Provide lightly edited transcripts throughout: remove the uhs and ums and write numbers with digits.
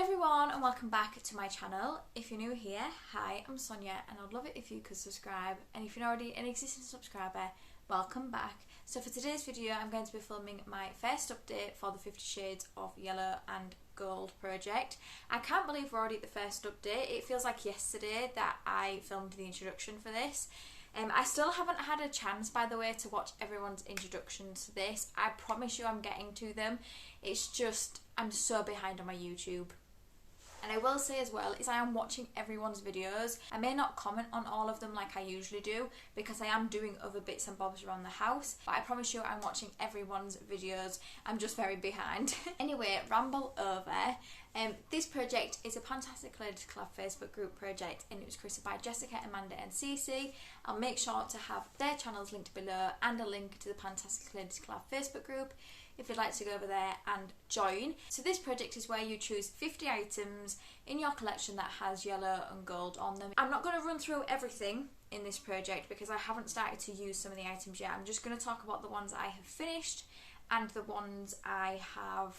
Hello everyone and welcome back to my channel. If you're new here, hi, I'm Sonia and I'd love it if you could subscribe, and if you're already an existing subscriber, welcome back. So for today's video I'm going to be filming my first update for the 50 Shades of Yellow and Gold project. I can't believe we're already at the first update. It feels like yesterday that I filmed the introduction for this. I still haven't had a chance, by the way, to watch everyone's introduction to this. I promise you I'm getting to them. It's just, I'm so behind on my YouTube. And I will say as well, is I am watching everyone's videos. I may not comment on all of them like I usually do, because I am doing other bits and bobs around the house. But I promise you I'm watching everyone's videos. I'm just very behind. Anyway, ramble over. This project is a PANtastic Collab Facebook group project, and it was created by Jessica, Amanda and Cece. I'll make sure to have their channels linked below and a link to the PANtastic Collab Facebook group if you'd like to go over there and join. So this project is where you choose 50 items in your collection that has yellow and gold on them. I'm not going to run through everything in this project because I haven't started to use some of the items yet. I'm just going to talk about the ones I have finished and the ones I have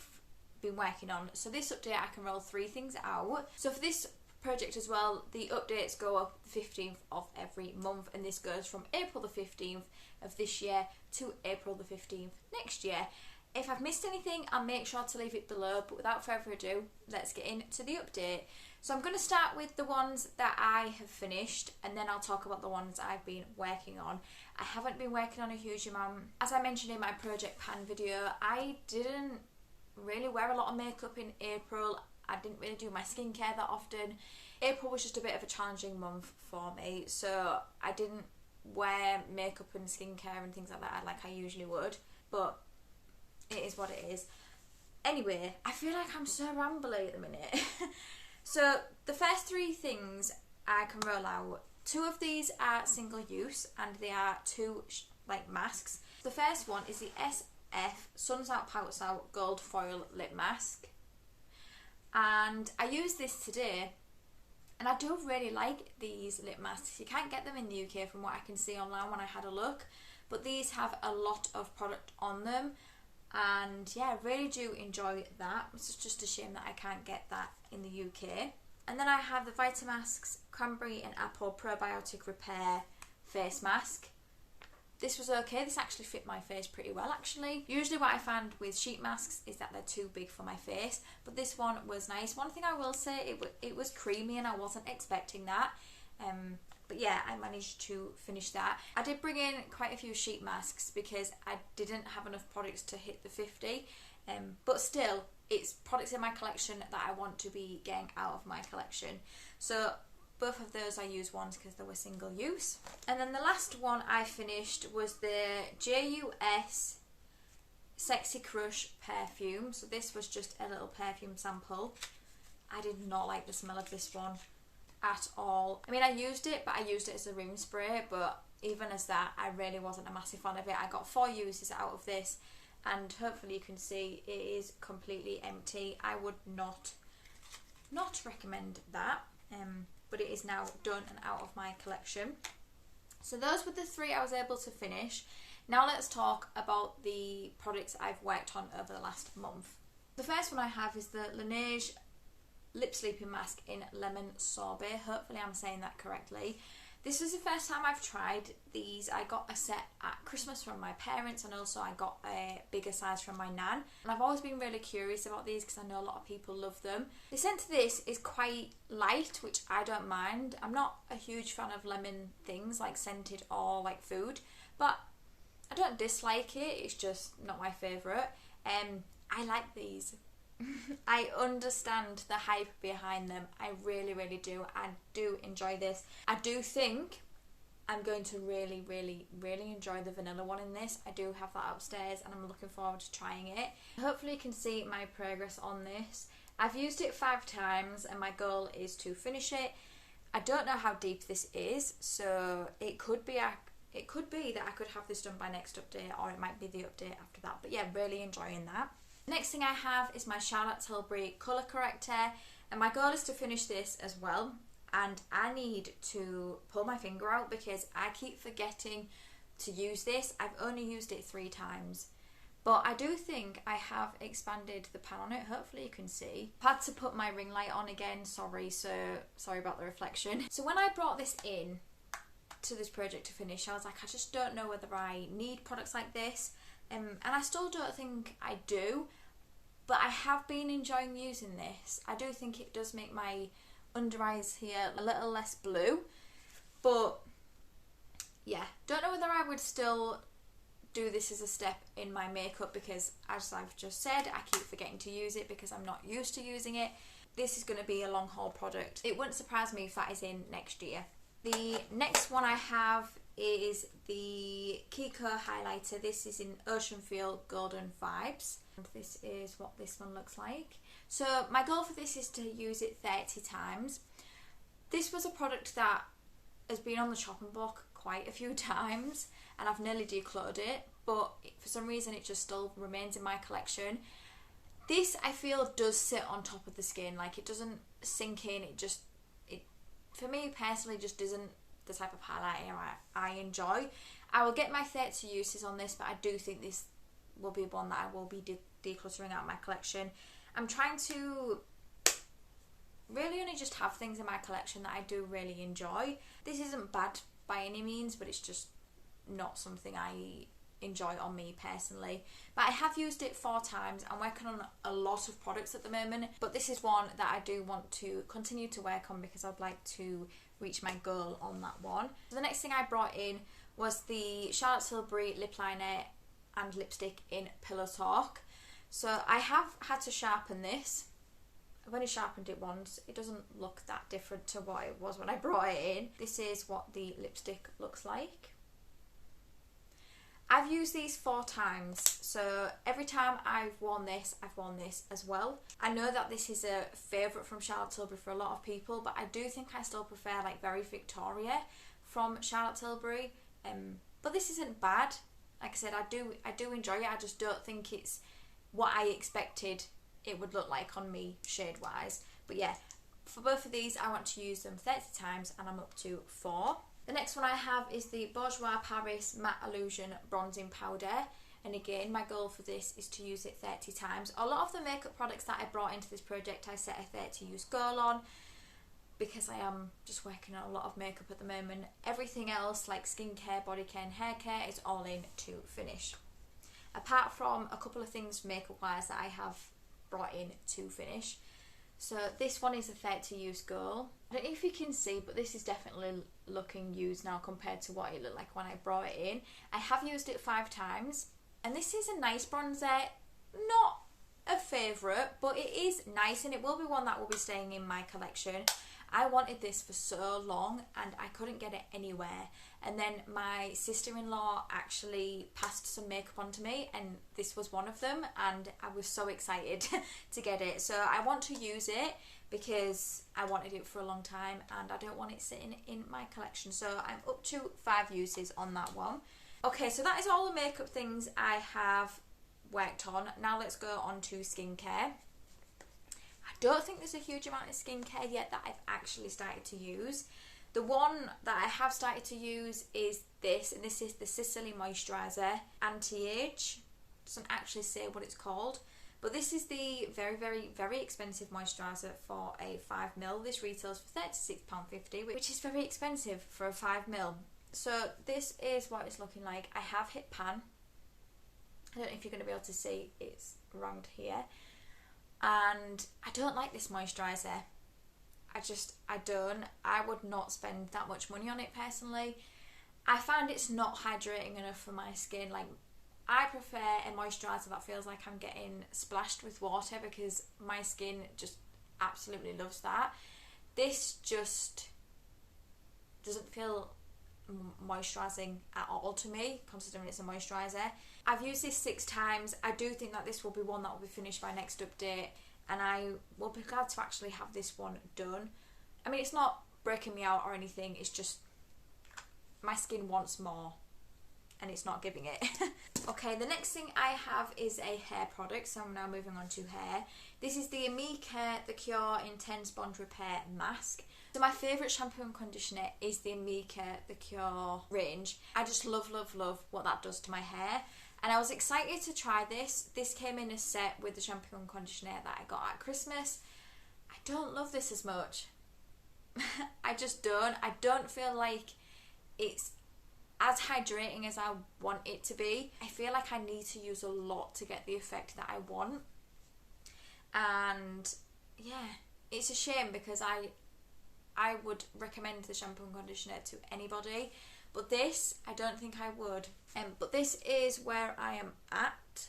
been working on. So this update I can roll 3 things out. So for this project as well, the updates go up the 15th of every month, and this goes from April the 15th of this year to April the 15th next year. If I've missed anything, I'll make sure to leave it below, but without further ado, let's get into the update. So I'm going to start with the ones that I have finished, and then I'll talk about the ones I've been working on. I haven't been working on a huge amount. As I mentioned in my Project Pan video, I didn't really wear a lot of makeup in April. I didn't really do my skincare that often. April was just a bit of a challenging month for me, so I didn't wear makeup and skincare and things like that like I usually would, but it is what it is. Anyway, I feel like I'm so rambly at the minute. So the first 3 things I can roll out. 2 of these are single use, and they are 2 masks. The first one is the SF Suns Out Pouts Out Gold Foil Lip Mask, and I used this today, and I do really like these lip masks. You can't get them in the UK from what I can see online when I had a look, but these have a lot of product on them. And yeah, I really do enjoy that. It's just a shame that I can't get that in the UK. And then I have the Vitamasks Cranberry and Apple Probiotic Repair Face Mask. This was okay. This actually fit my face pretty well, actually. Usually what I find with sheet masks is that they're too big for my face, but this one was nice. One thing I will say, it was creamy and I wasn't expecting that. But yeah, I managed to finish that. I did bring in quite a few sheet masks because I didn't have enough products to hit the 50. But still, it's products in my collection that I want to be getting out of my collection. So both of those I used once because they were single use. And then the last one I finished was the JUS Sexy Crush perfume. So this was just a little perfume sample. I did not like the smell of this one at all. I mean, I used it, but I used it as a room spray, but even as that, I really wasn't a massive fan of it. I got 4 uses out of this, and hopefully you can see it is completely empty. I would not recommend that, but it is now done and out of my collection. So those were the 3 I was able to finish. Now let's talk about the products I've worked on over the last month. The first one I have is the Laneige Lip Sleeping Mask in Lemon Sorbet. Hopefully I'm saying that correctly. This was the first time I've tried these. I got a set at Christmas from my parents, and also I got a bigger size from my nan. And I've always been really curious about these because I know a lot of people love them. The scent of this is quite light, which I don't mind. I'm not a huge fan of lemon things like scented or like food, but I don't dislike it. It's just not my favourite. I like these. I understand the hype behind them. I really, really do. I do enjoy this. I do think I'm going to really, really, really enjoy the vanilla one in this. I do have that upstairs and I'm looking forward to trying it. Hopefully you can see my progress on this. I've used it 5 times and my goal is to finish it. I don't know how deep this is, so it could be that I could have this done by next update, or it might be the update after that. But yeah, really enjoying that. Next thing I have is my Charlotte Tilbury colour corrector, and my goal is to finish this as well, and I need to pull my finger out because I keep forgetting to use this. I've only used it 3 times, But I do think I have expanded the pan on it. Hopefully you can see. I've had to put my ring light on again. Sorry about the reflection. So when I brought this in to this project to finish, I was like, I just don't know whether I need products like this. And I still don't think I do. But I have been enjoying using this. I do think it does make my under eyes here a little less blue. But yeah, don't know whether I would still do this as a step in my makeup, because as I've just said, I keep forgetting to use it because I'm not used to using it. This is going to be a long haul product. It wouldn't surprise me if that is in next year. The next one I have is the Kiko highlighter. This is in Ocean Feel Golden Vibes. And this is what this one looks like. So my goal for this is to use it 30 times. This was a product that has been on the chopping block quite a few times and I've nearly decluttered it, but for some reason it just still remains in my collection. This, I feel, does sit on top of the skin, like it doesn't sink in. It for me personally just isn't the type of highlighter I enjoy. I will get my 30 uses on this, but I do think this will be one that I will be decluttering out my collection. I'm trying to really only just have things in my collection that I do really enjoy. This isn't bad by any means, but it's just not something I enjoy on me personally. But I have used it 4 times. I'm working on a lot of products at the moment, but this is one that I do want to continue to work on because I'd like to reach my goal on that one. So the next thing I brought in was the Charlotte Tilbury lip liner and lipstick in Pillow Talk. So I have had to sharpen this. I've only sharpened it once. It doesn't look that different to what it was when I brought it in. This is what the lipstick looks like. I've used these 4 times, so every time I've worn this as well. I know that this is a favourite from Charlotte Tilbury for a lot of people, but I do think I still prefer like Very Victoria from Charlotte Tilbury. But this isn't bad. Like I said, I do enjoy it. I just don't think it's what I expected it would look like on me shade wise. But yeah, for both of these I want to use them 30 times and I'm up to 4. The next one I have is the Bourjois Paris Matte Illusion Bronzing Powder, and again my goal for this is to use it 30 times. A lot of the makeup products that I brought into this project I set a 30 use goal on because I am just working on a lot of makeup at the moment. Everything else like skincare, body care and hair care is all in to finish. Apart from a couple of things makeup wise that I have brought in to finish. So this one is a 30 use goal. I don't know if you can see, but this is definitely looking used now compared to what it looked like when I brought it in. I have used it 5 times and this is a nice bronzer. Not a favourite, but it is nice and it will be one that will be staying in my collection. I wanted this for so long and I couldn't get it anywhere, and then my sister-in-law actually passed some makeup onto me and this was one of them, and I was so excited to get it. So I want to use it because I wanted it for a long time and I don't want it sitting in my collection. So I'm up to 5 uses on that one. Okay, so that is all the makeup things I have worked on. Now let's go on to skincare. I don't think there's a huge amount of skincare yet that I've actually started to use. The one that I have started to use is this, and this is the Cece Moisturiser Anti-Age. Doesn't actually say what it's called, but this is the very expensive moisturiser for a 5ml. This retails for £36.50, which is very expensive for a 5ml. So this is what it's looking like. I have hit pan. I don't know if you're going to be able to see, it's around here. And I don't like this moisturiser. I don't. I would not spend that much money on it personally. I find it's not hydrating enough for my skin. Like, I prefer a moisturiser that feels like I'm getting splashed with water because my skin just absolutely loves that. This just doesn't feel moisturising at all to me, considering it's a moisturiser. I've used this 6 times. I do think that this will be one that will be finished by next update, and I will be glad to actually have this one done. I mean, it's not breaking me out or anything, it's just my skin wants more and it's not giving it. Okay, the next thing I have is a hair product, so I'm now moving on to hair. This is the Amika The Cure Intense Bond Repair Mask. So my favourite shampoo and conditioner is the Amika The Cure range. I just love what that does to my hair. and I was excited to try this. This came in a set with the shampoo and conditioner that I got at Christmas. I don't love this as much. I just don't. I don't feel like it's as hydrating as I want it to be. I feel like I need to use a lot to get the effect that I want. And yeah, it's a shame because I would recommend the shampoo and conditioner to anybody, but this I don't think I would. But this is where I am at.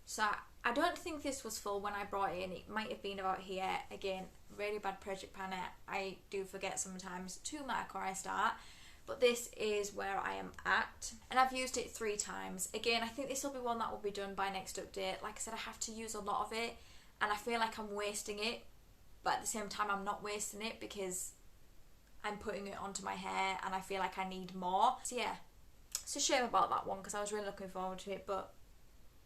So I don't think this was full when I brought it in. It might have been about here. Again, really bad project planner. I do forget sometimes to mark where I start. But this is where I am at, and I've used it 3 times. Again, I think this will be one that will be done by next update. Like I said, I have to use a lot of it, and I feel like I'm wasting it, but at the same time I'm not wasting it because I'm putting it onto my hair and I feel like I need more. So yeah, it's a shame about that one because I was really looking forward to it, but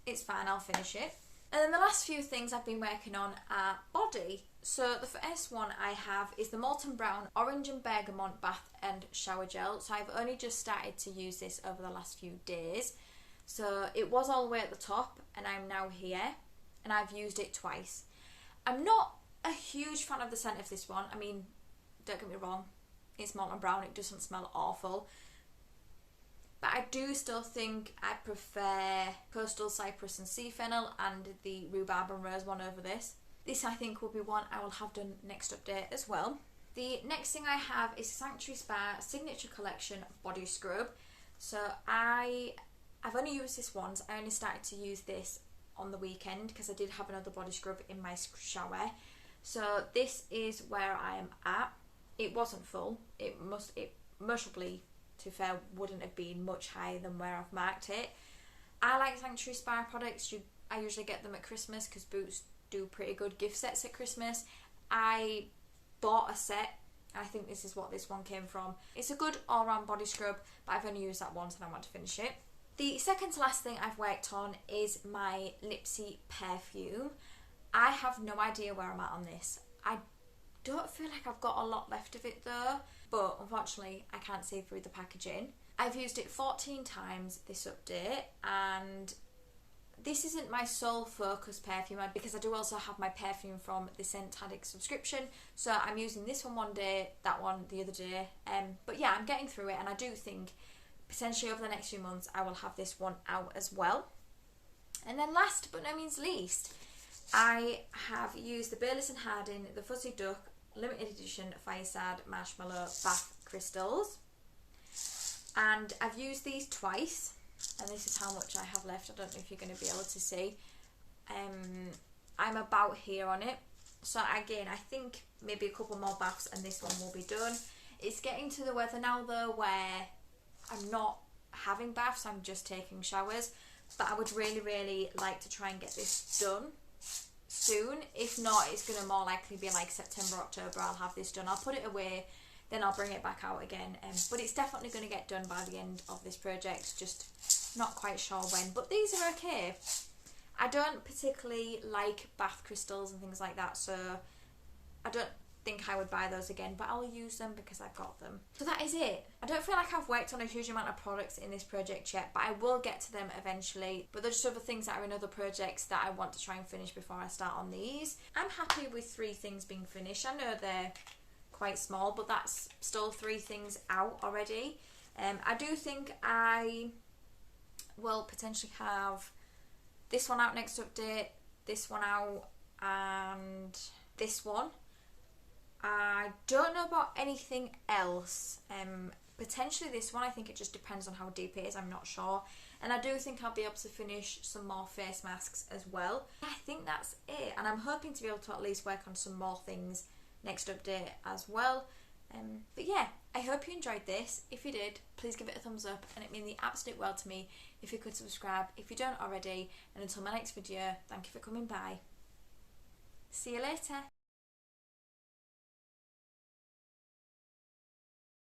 it's fine, I'll finish it. And then the last few things I've been working on are body. So the first one I have is the Molten Brown Orange and Bergamot Bath and Shower Gel. So I've only just started to use this over the last few days. So it was all the way at the top and I'm now here, and I've used it twice. I'm not a huge fan of the scent of this one. I mean, don't get me wrong, it's Molten Brown, it doesn't smell awful. But I do still think I prefer Coastal Cypress and Sea Fennel and the Rhubarb and Rose one over this. This I think will be one I will have done next update as well. The next thing I have is Sanctuary Spa Signature Collection Body Scrub. So I've only used this once. I only started to use this on the weekend because I did have another body scrub in my shower. So this is where I am at. It wasn't full. It mostly, to be fair, wouldn't have been much higher than where I've marked it. I like Sanctuary Spa products. I usually get them at Christmas because Boots do pretty good gift sets at Christmas. I bought a set. I think this is what this one came from. It's a good all-round body scrub, but I've only used that once and I want to finish it. The second to last thing I've worked on is my Lipsy perfume. I have no idea where I'm at on this. I don't feel like I've got a lot left of it though, but unfortunately I can't see through the packaging. I've used it 14 times this update, and this isn't my sole focus perfume because I do also have my perfume from the PANtastic subscription. So I'm using this one day, that one the other day. But yeah, I'm getting through it, and I do think potentially over the next few months I will have this one out as well. And then last but no means least, I have used the Burleson Harding The Fuzzy Duck Limited Edition Fireside Marshmallow Bath Crystals. And I've used these twice. And this is how much I have left. I don't know if you're going to be able to see. I'm about here on it. So again, I think maybe a couple more baths and this one will be done. It's getting to the weather now though where I'm not having baths, I'm just taking showers. But I would really, really like to try and get this done soon. If not, it's going to more likely be like September, October I'll have this done. I'll put it away, then I'll bring it back out again. But it's definitely going to get done by the end of this project, just not quite sure when. But these are okay. I don't particularly like bath crystals and things like that, so I don't think I would buy those again, but I'll use them because I've got them. So that is it. I don't feel like I've worked on a huge amount of products in this project yet, but I will get to them eventually. But there's just other things that are in other projects that I want to try and finish before I start on these. I'm happy with 3 things being finished. I know they're quite small, but that's still 3 things out already. I do think I will potentially have this one out next update, this one out, and this one. I don't know about anything else. Potentially this one, I think it just depends on how deep it is, I'm not sure. And I do think I'll be able to finish some more face masks as well. I think that's it, and I'm hoping to be able to at least work on some more things next update as well. But yeah, I hope you enjoyed this. If you did, please give it a thumbs up, and it means the absolute world to me if you could subscribe if you don't already. And until my next video, thank you for coming by. See you later.